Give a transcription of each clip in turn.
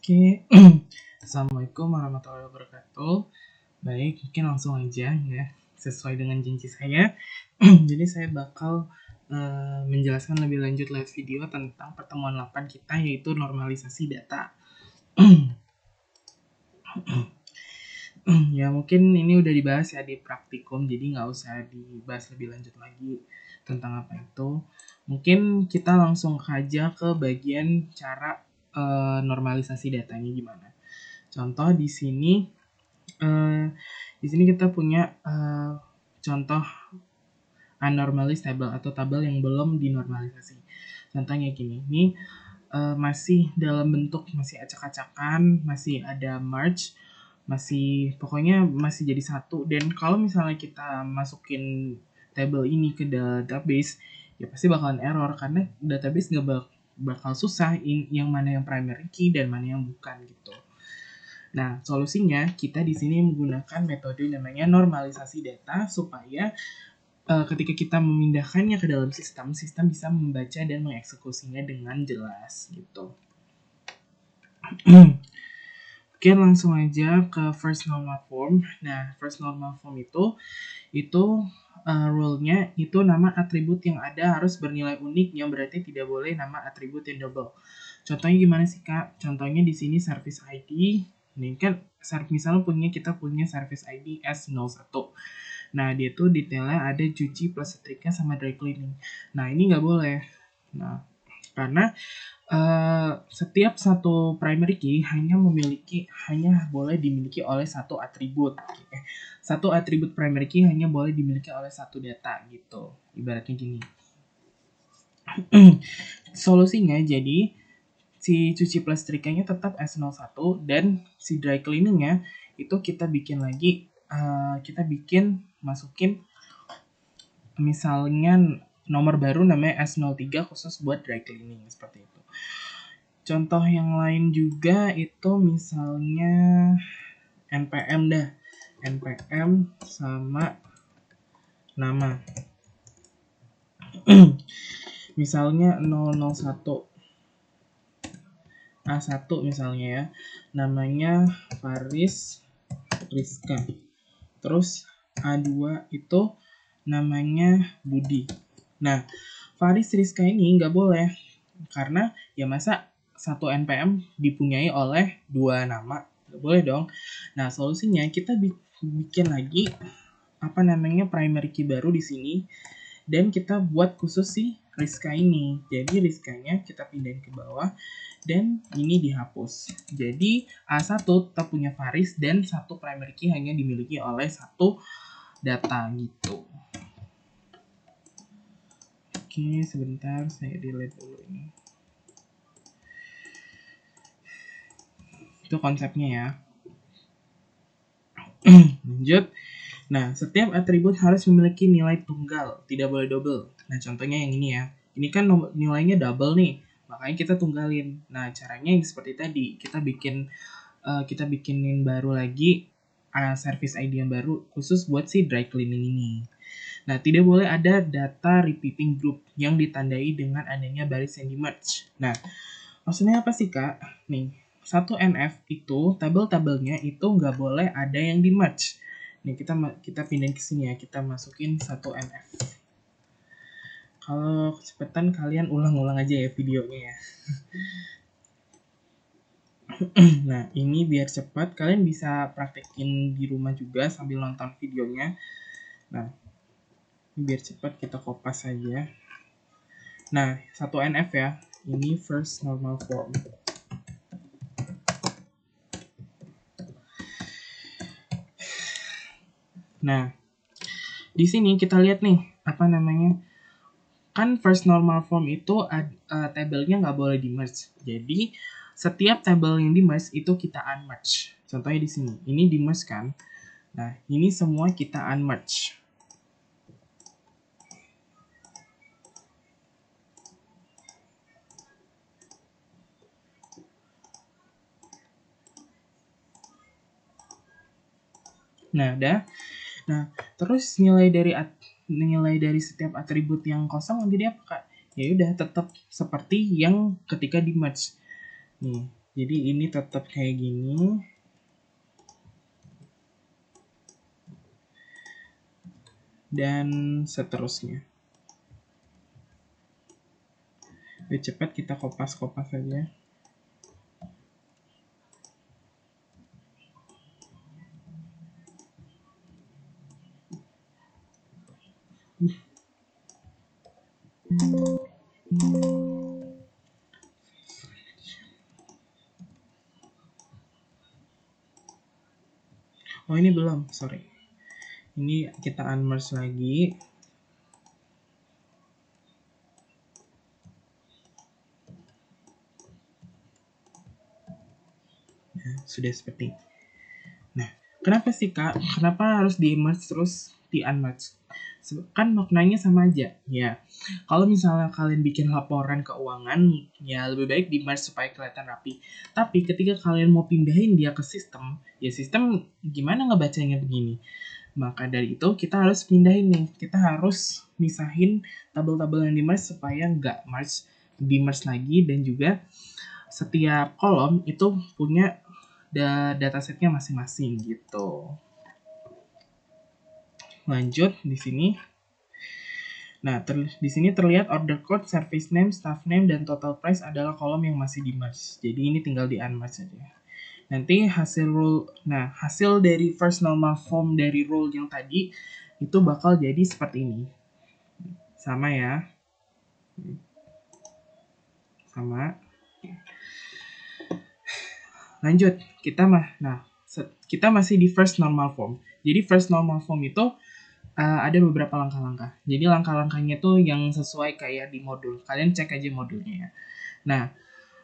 Oke, Assalamualaikum warahmatullahi wabarakatuh. Baik, mungkin langsung aja ya, sesuai dengan janji saya. Jadi saya bakal menjelaskan lebih lanjut lewat video tentang pertemuan 8 kita, yaitu normalisasi data. Ya mungkin ini udah dibahas ya di praktikum, jadi nggak usah dibahas lebih lanjut lagi tentang apa itu. Mungkin kita langsung aja ke bagian cara normalisasi datanya gimana. Contoh di sini kita punya contoh anormalist table atau tabel yang belum dinormalisasi. Contohnya gini, ini masih dalam bentuk masih acak-acakan, masih ada merge, pokoknya masih jadi satu. Dan kalau misalnya kita masukin table ini ke database, ya pasti bakalan error karena database nggak bakal susah yang mana yang primary key dan mana yang bukan gitu. Nah, solusinya kita di sini menggunakan metode namanya normalisasi data supaya ketika kita memindahkannya ke dalam sistem bisa membaca dan mengeksekusinya dengan jelas gitu. Oke, langsung aja ke first normal form. Nah, first normal form itu rule-nya itu nama atribut yang ada harus bernilai unik, yang berarti tidak boleh nama atribut yang double. Contohnya gimana sih Kak? Contohnya di sini service ID. Ini kan misalnya kita punya service ID S01. Nah, dia tuh detailnya ada cuci plus setrika sama dry cleaning. Nah, ini nggak boleh. Nah, karena setiap satu primary key hanya boleh dimiliki oleh satu atribut. Satu atribut primary key hanya boleh dimiliki oleh satu data gitu. Ibaratnya gini. Solusinya jadi si cuci plus setrikanya tetap S01 dan si dry cleaningnya itu kita bikin lagi, masukin misalnya nomor baru namanya S03 khusus buat dry cleaning seperti itu. Contoh yang lain juga itu misalnya npm dah, npm sama nama. Misalnya 001 A1 misalnya ya, namanya Faris Rizka. Terus A2 itu namanya Budi. Nah, Faris Rizka ini nggak boleh karena ya masa satu npm dipunyai oleh dua nama, nggak boleh dong. Nah, solusinya kita bikin lagi primary key baru di sini dan kita buat khusus si Rizka ini. Jadi Rizkanya kita pindahin ke bawah dan ini dihapus. Jadi A1 tetap punya Faris dan satu primary key hanya dimiliki oleh satu data gitu. Oke, sebentar saya delete dulu ini. Itu konsepnya ya. Lanjut. Nah, setiap atribut harus memiliki nilai tunggal, tidak boleh double. Nah, contohnya yang ini ya. Ini kan nilainya double nih, makanya kita tunggalin. Nah, caranya yang seperti tadi, kita bikinin baru lagi service ID yang baru khusus buat si dry cleaning ini. Nah, tidak boleh ada data repeating group yang ditandai dengan adanya baris yang di-merge. Nah, maksudnya apa sih, Kak? Nih, satu NF itu, tabel-tabelnya itu nggak boleh ada yang di-merge. Nih, kita pindahin ke sini ya, kita masukin satu NF. Kalau kecepatan kalian ulang-ulang aja ya videonya ya. Nah, ini biar cepat, kalian bisa praktekin di rumah juga sambil nonton videonya. Nah, biar cepat kita kopas saja. Nah, satu NF ya. Ini first normal form. Nah, di sini kita lihat nih, kan first normal form itu tabelnya nggak boleh di-merge. Jadi, setiap tabel yang di-merge itu kita unmerge. Contohnya di sini, ini di-merge kan. Nah, ini semua kita unmerge. Nah, udah. Nah, terus nilai dari setiap atribut yang kosong jadi apa, Kak? Ya udah tetap seperti yang ketika di merge. Nih, Jadi ini tetap kayak gini. Dan seterusnya. Lebih cepat kita kopas-kopas saja. Oh ini belum, sorry. Ini kita unmerge lagi. Nah, sudah seperti. Nah, kenapa sih Kak? Kenapa harus di-merge terus di-unmerge? Kan maknanya sama aja, ya. Kalau misalnya kalian bikin laporan keuangan, ya lebih baik di-merge supaya kelihatan rapi. Tapi ketika kalian mau pindahin dia ke sistem, ya sistem gimana ngebacanya begini? Maka dari itu kita harus pindahin nih. Kita harus misahin tabel-tabel yang di-merge supaya nggak merge, di-merge lagi, dan juga setiap kolom itu punya datasetnya masing-masing gitu. Lanjut di sini. Nah, di sini terlihat order code, service name, staff name, dan total price adalah kolom yang masih di merge. Jadi ini tinggal di unmerge saja. Nanti hasil rule, nah hasil dari first normal form dari rule yang tadi itu bakal jadi seperti ini. Sama ya. Sama. Lanjut, kita masih di first normal form. Jadi first normal form itu ada beberapa langkah-langkah. Jadi langkah-langkahnya tuh yang sesuai kayak di modul. Kalian cek aja modulnya ya. Nah,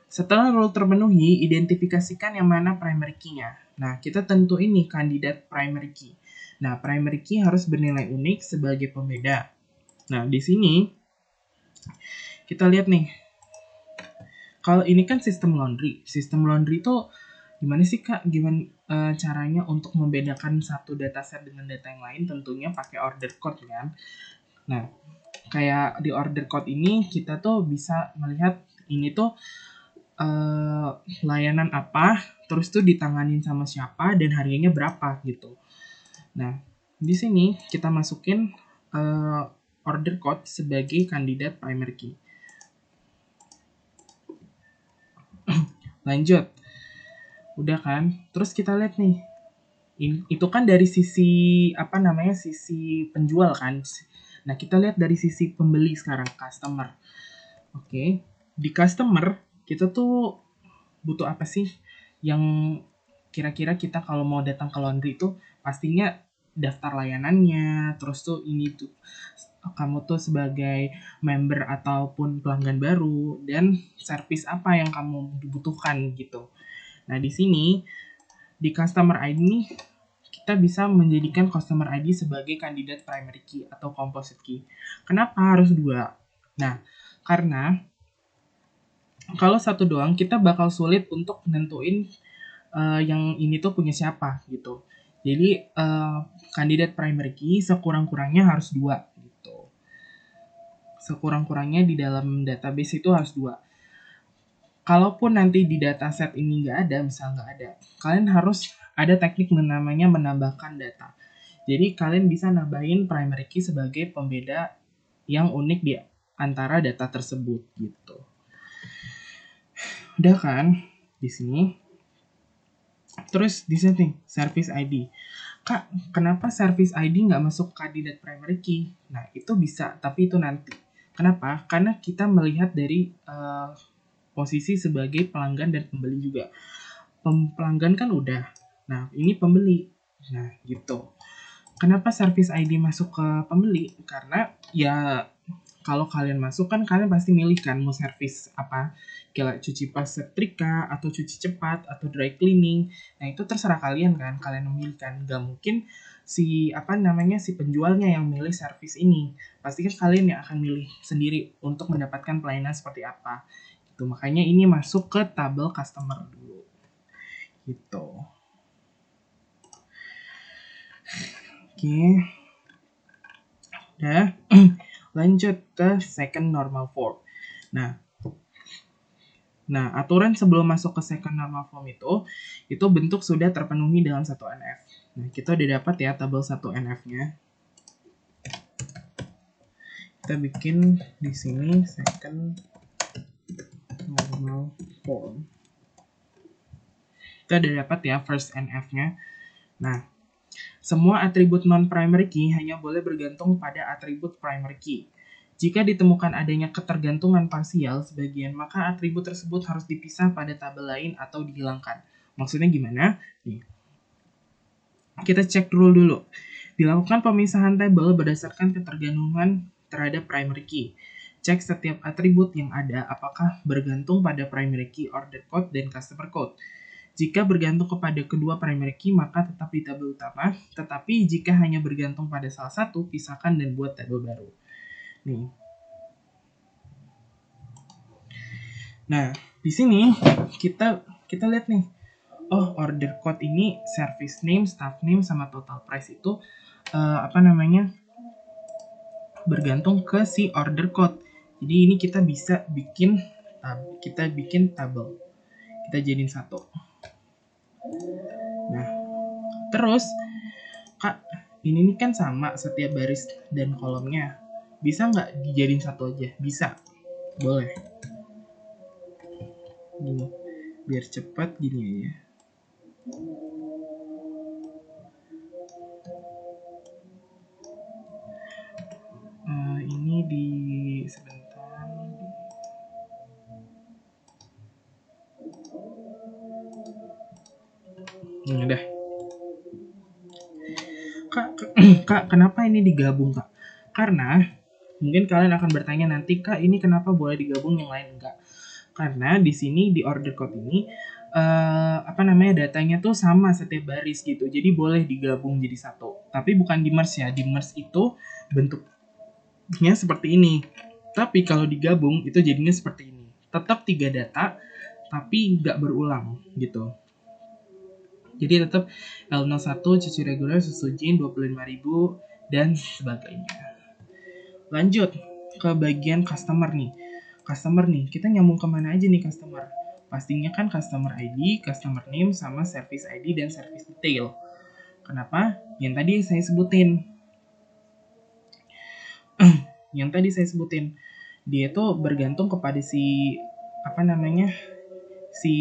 setelah rule terpenuhi, identifikasikan yang mana primary key-nya. Nah, kita tentuin nih kandidat primary key. Nah, primary key harus bernilai unik sebagai pembeda. Nah, di sini kita lihat nih. Kalau ini kan sistem laundry. Sistem laundry itu gimana sih Kak? Gimana caranya untuk membedakan satu dataset dengan data yang lain? Tentunya pakai order code kan. Nah, kayak di order code ini kita tuh bisa melihat ini tuh layanan apa, terus tuh ditanganin sama siapa dan harganya berapa gitu. Nah, di sini kita masukin order code sebagai kandidat primary key. Lanjut. Udah kan? Terus kita lihat nih. Itu kan dari sisi sisi penjual kan. Nah, kita lihat dari sisi pembeli sekarang, customer. Oke. Di customer kita tuh butuh apa sih yang kira-kira kita kalau mau datang ke laundry itu pastinya daftar layanannya, terus tuh ini tuh kamu tuh sebagai member ataupun pelanggan baru, dan service apa yang kamu butuhkan gitu. Nah, di sini di customer ID nih kita bisa menjadikan customer ID sebagai kandidat primary key atau composite key. Kenapa harus dua? Nah, karena kalau satu doang kita bakal sulit untuk nentuin yang ini tuh punya siapa gitu. Jadi kandidat primary key sekurang-kurangnya harus dua gitu. Sekurang-kurangnya di dalam database itu harus dua. Kalaupun nanti di dataset ini nggak ada, misal nggak ada, kalian harus ada teknik namanya menambahkan data. Jadi kalian bisa nambahin primary key sebagai pembeda yang unik di antara data tersebut gitu. Udah kan di sini. Terus di sini service ID. Kak, kenapa service ID nggak masuk kandidat primary key? Nah, itu bisa, tapi itu nanti. Kenapa? Karena kita melihat dari posisi sebagai pelanggan dan pembeli juga. Pelanggan kan udah. Nah, ini pembeli. Nah, gitu. Kenapa service ID masuk ke pembeli? Karena ya kalau kalian masuk kan kalian pasti milih kan mau service apa, kayak cuci pas setrika atau cuci cepat atau dry cleaning. Nah, itu terserah kalian kan, kalian memilih kan. Gak mungkin si si penjualnya yang milih service ini. Pasti kan kalian yang akan milih sendiri untuk mendapatkan pelayanan seperti apa. Itu makanya ini masuk ke tabel customer dulu. Gitu. Oke. Udah. Lanjut ke second normal form. Nah, Nah, aturan sebelum masuk ke second normal form itu bentuk sudah terpenuhi dalam satu NF. Nah, kita udah dapat ya tabel 1 NF-nya. Kita bikin di sini second normal form. Kita udah dapat ya first NF-nya. Nah, semua atribut non-primary key hanya boleh bergantung pada atribut primary key. Jika ditemukan adanya ketergantungan parsial sebagian, maka atribut tersebut harus dipisah pada tabel lain atau dihilangkan. Maksudnya gimana? Nih. Kita cek rule dulu. Dilakukan pemisahan tabel berdasarkan ketergantungan terhadap primary key. Cek setiap atribut yang ada apakah bergantung pada primary key, order code, dan customer code. Jika bergantung kepada kedua primary key, maka tetap di tabel utama. Tetapi jika hanya bergantung pada salah satu, pisahkan dan buat tabel baru. Nih. Nah, di sini kita lihat nih. Oh, order code ini service name, staff name, sama total price itu bergantung ke si order code. Jadi ini kita bisa bikin tabel. Kita jadiin satu. Nah, terus Kak, ini kan sama setiap baris dan kolomnya. Bisa nggak dijadiin satu aja? Bisa. Boleh. Gini. Biar cepat gini aja. Ini di sebentar. Udah. Kak, kenapa ini digabung, Kak? Karena mungkin kalian akan bertanya nanti, Kak, ini kenapa boleh digabung yang lain enggak? Karena di sini di order code ini datanya tuh sama setiap baris gitu. Jadi boleh digabung jadi satu. Tapi bukan di merge ya. Di merge itu bentuknya seperti ini. Tapi kalau digabung itu jadinya seperti ini. Tetap 3 data tapi nggak berulang gitu. Jadi tetap L01 cuci reguler susu jin 25.000 dan sebagainya. Lanjut ke bagian customer nih. Customer nih, kita nyambung kemana aja nih customer? Pastinya kan customer ID, customer name, sama service ID dan service detail. Kenapa? Yang tadi saya sebutin. Dia itu bergantung kepada si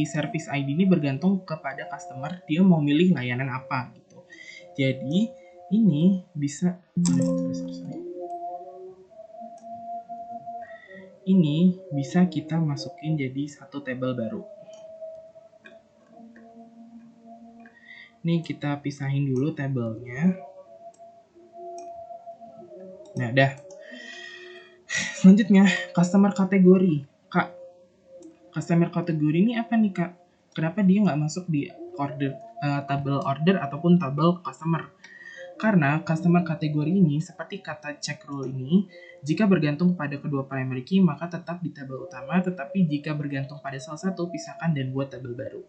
service ID ini bergantung kepada customer, dia mau milih layanan apa gitu. Jadi ini bisa kita masukin jadi satu tabel baru. Ini kita pisahin dulu tabelnya. Nah, dah. Selanjutnya, customer kategori. Kak, customer kategori ini apa nih, Kak? Kenapa dia nggak masuk di tabel order ataupun tabel customer? Karena customer kategori ini, seperti kata check rule ini, jika bergantung pada kedua primary key, maka tetap di tabel utama, tetapi jika bergantung pada salah satu, pisahkan dan buat tabel baru.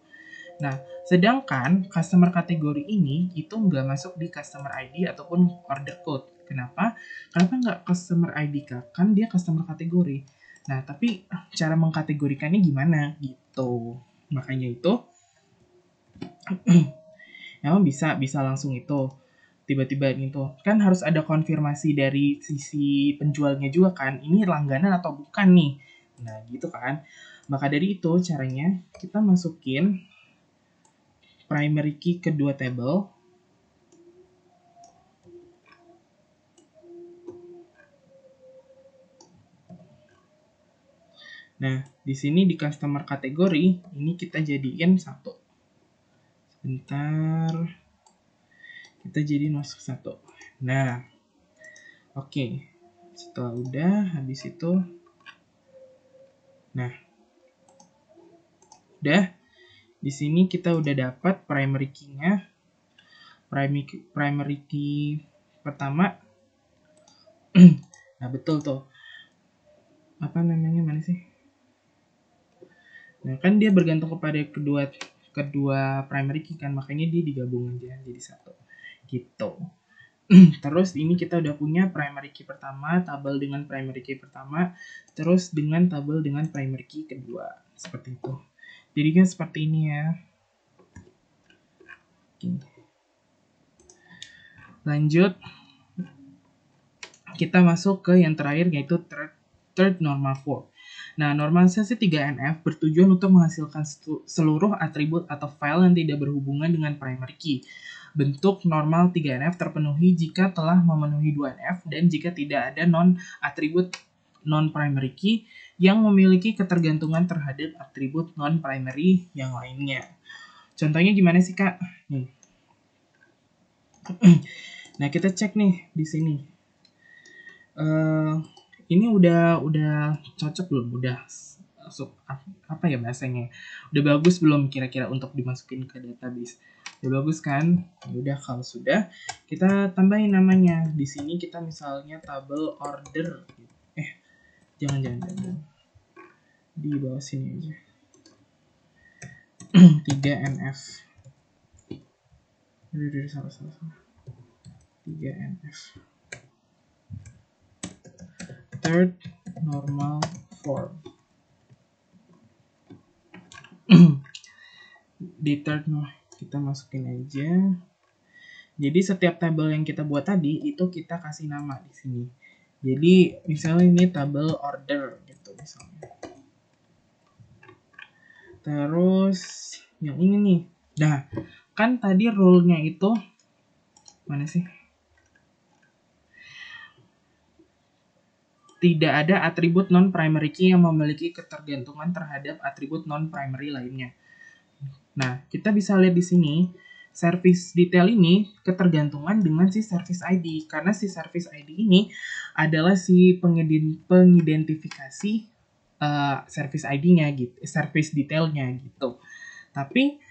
Nah, sedangkan customer kategori ini itu nggak masuk di customer ID ataupun order code. Kenapa? Kenapa nggak customer ID, Kak? Kan dia customer kategori. Nah, tapi cara mengkategorikannya gimana gitu. Makanya itu emang bisa langsung itu. Tiba-tiba gitu. Kan harus ada konfirmasi dari sisi penjualnya juga kan. Ini langganan atau bukan nih. Nah, gitu kan. Maka dari itu caranya kita masukin primary key kedua table. Nah, di sini di customer kategori, ini kita jadiin satu. Sebentar. Kita jadi masuk satu. Nah, oke. Setelah udah, habis itu. Nah, udah. Di sini kita udah dapat primary key-nya. Primary key pertama. Nah, betul tuh. Mana sih? Nah, kan dia bergantung kepada kedua primary key kan, makanya dia digabung aja jadi satu. Gitu. Terus ini kita udah punya primary key pertama, tabel dengan primary key pertama, terus dengan tabel dengan primary key kedua. seperti itu. Jadi kan seperti ini ya. Lanjut, kita masuk ke yang terakhir yaitu third normal form. Nah, normalisasi 3NF bertujuan untuk menghasilkan seluruh atribut atau file yang tidak berhubungan dengan primary key. Bentuk normal 3NF terpenuhi jika telah memenuhi 2NF dan jika tidak ada atribut non-primary key yang memiliki ketergantungan terhadap atribut non-primary yang lainnya. Contohnya gimana sih, Kak? Nih. Nah, kita cek nih di sini. Ini udah cocok belum? Udah apa ya bahasanya? Udah bagus belum kira-kira untuk dimasukin ke database? Udah bagus kan? Udah, kalau sudah, kita tambahin namanya. Di sini kita misalnya tabel order. Jangan. Di bawah sini aja. 3NF. Udah, salah. 3NF. Third normal form. Di third kita masukin aja. Jadi setiap tabel yang kita buat tadi itu kita kasih nama di sini. Jadi misalnya ini tabel order gitu misalnya. Terus yang ini nih. Nah, kan tadi rule-nya itu mana sih? Tidak ada atribut non-primary key yang memiliki ketergantungan terhadap atribut non-primary lainnya. Nah, kita bisa lihat di sini, service detail ini ketergantungan dengan si service ID. Karena si service ID ini adalah si pengidentifikasi service ID-nya gitu, service detailnya gitu. Tapi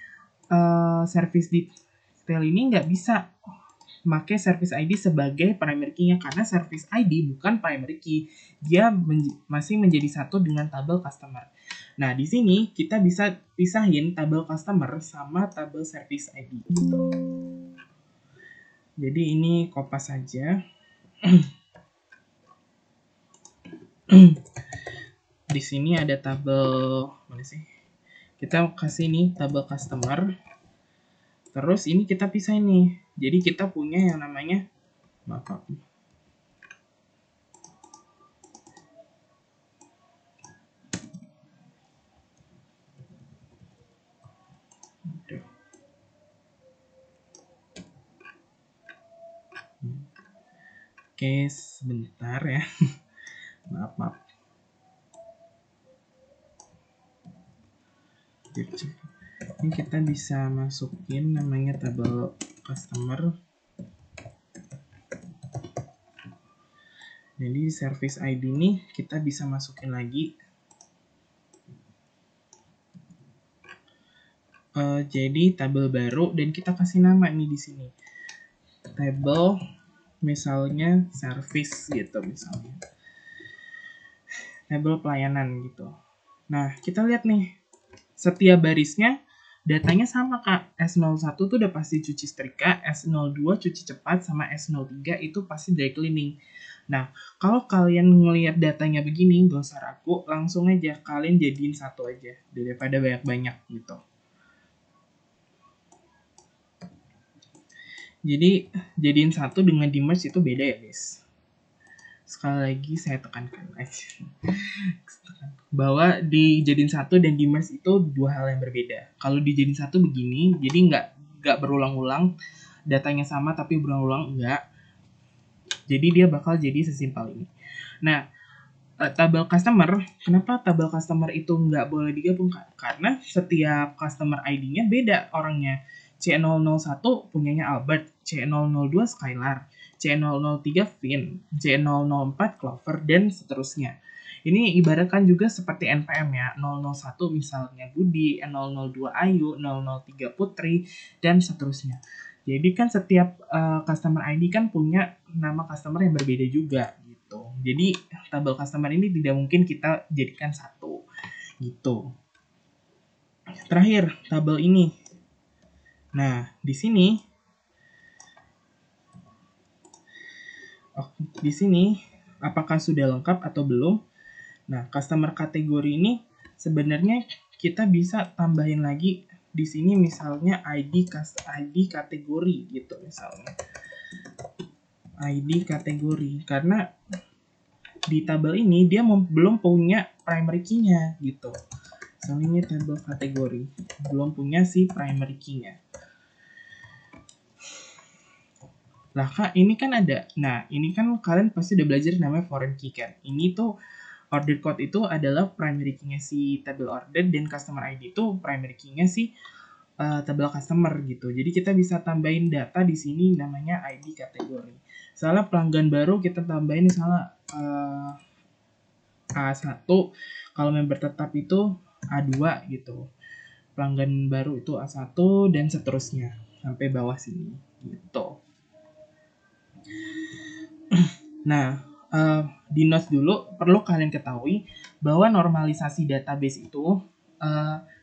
service detail ini nggak bisa pakai service ID sebagai primary key-nya karena service ID bukan primary key. Dia masih menjadi satu dengan tabel customer. Nah, di sini kita bisa pisahin tabel customer sama tabel service ID gitu. Jadi ini kopas saja. Di sini ada tabel mana sih? Kita kasih nih tabel customer. Terus ini kita pisahin nih. Jadi kita punya yang namanya Oke, sebentar ya. maaf. Ini kita bisa masukin namanya tabel customer. Jadi service ID ini kita bisa masukin lagi. Jadi tabel baru dan kita kasih nama nih di sini. Tabel misalnya service gitu misalnya. Tabel pelayanan gitu. Nah, kita lihat nih. Setiap barisnya datanya sama, Kak. S01 tuh udah pasti cuci setrika, S02 cuci cepat, sama S03 itu pasti dry cleaning. Nah, kalau kalian ngelihat datanya begini, gak usah ragu, langsung aja kalian jadiin satu aja daripada banyak-banyak gitu. Jadi jadiin satu dengan di merge itu beda ya, guys. Sekali lagi saya tekankan aja bahwa dijadiin satu dan di merge itu dua hal yang berbeda. Kalau dijadiin satu begini, jadi nggak berulang-ulang, datanya sama tapi berulang-ulang enggak. Jadi dia bakal jadi sesimpel ini. Nah, tabel customer, kenapa tabel customer itu nggak boleh digabung? Karena setiap customer ID-nya beda orangnya. C001 punyanya Albert, C002 Skylar, C003 Finn, C004 Clover, dan seterusnya. Ini ibaratkan juga seperti NPM ya, 001 misalnya Budi, 002 Ayu, 003 Putri, dan seterusnya. Jadi kan setiap customer ID kan punya nama customer yang berbeda juga gitu. Jadi tabel customer ini tidak mungkin kita jadikan satu gitu. Terakhir, tabel ini. Nah, di sini apakah sudah lengkap atau belum? Nah, customer kategori ini sebenarnya kita bisa tambahin lagi di sini misalnya ID kategori gitu misalnya. ID kategori karena di tabel ini dia belum punya primary key-nya gitu. Misalnya ini tabel kategori, belum punya si primary key-nya. Lah Kak, ini kan ada. Nah, ini kan kalian pasti udah belajar namanya foreign key kan. Ini tuh order code itu adalah primary key-nya si tabel order dan customer ID itu primary key-nya si tabel customer gitu. Jadi kita bisa tambahin data di sini namanya ID kategori. Misalnya pelanggan baru kita tambahin misalnya A1, kalau member tetap itu A2 gitu. Pelanggan baru itu A1 dan seterusnya sampai bawah sini gitu. Nah, di notes dulu perlu kalian ketahui bahwa normalisasi database itu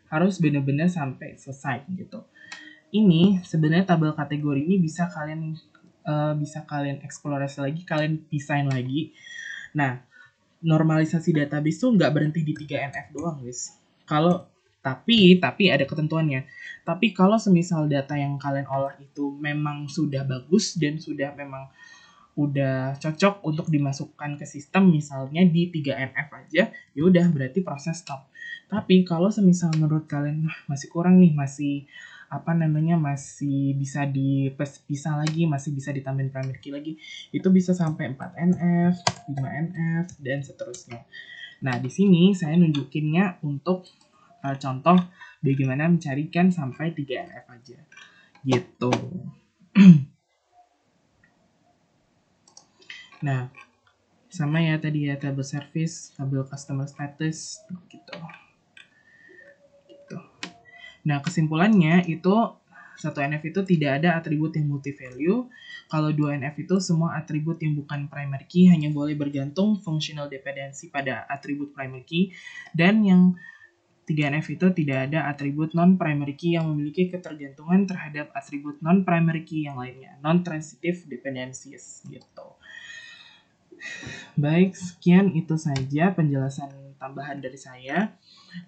harus benar-benar sampai selesai gitu. Ini sebenarnya tabel kategori ini bisa kalian eksplorasi lagi, kalian desain lagi. Nah, normalisasi database tuh nggak berhenti di 3NF doang, guys. Tapi ada ketentuannya. Tapi kalau semisal data yang kalian olah itu memang sudah bagus dan sudah memang udah cocok untuk dimasukkan ke sistem misalnya di 3NF aja, ya udah berarti proses stop. Tapi kalau semisal menurut kalian masih kurang nih, masih masih bisa dipisah lagi, masih bisa ditambahin primary key lagi, itu bisa sampai 4NF, 5NF dan seterusnya. Nah, di sini saya nunjukinnya untuk contoh bagaimana mencarikan sampai 3NF aja. Gitu. Nah, sama ya tadi ya, tabel service, tabel customer status gitu. Nah, kesimpulannya itu 1NF itu tidak ada atribut yang multi value. Kalau 2NF itu semua atribut yang bukan primary key hanya boleh bergantung functional dependency pada atribut primary key, dan yang 3NF itu tidak ada atribut non-primary key yang memiliki ketergantungan terhadap atribut non-primary key yang lainnya, non-transitive dependencies gitu. Baik, sekian itu saja penjelasan tambahan dari saya.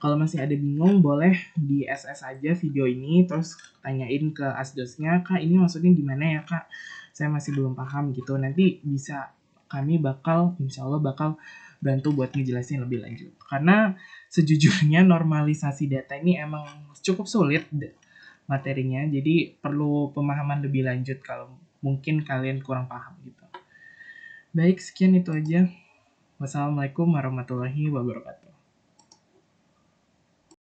Kalau masih ada bingung, boleh di SS aja video ini, terus tanyain ke asdosnya, Kak ini maksudnya gimana ya Kak? Saya masih belum paham gitu. Nanti bisa kami insya Allah bakal bantu buat ngejelasin lebih lanjut. Karena sejujurnya normalisasi data ini emang cukup sulit materinya, jadi perlu pemahaman lebih lanjut kalau mungkin kalian kurang paham gitu. Baik, sekian itu aja. Wassalamualaikum warahmatullahi wabarakatuh.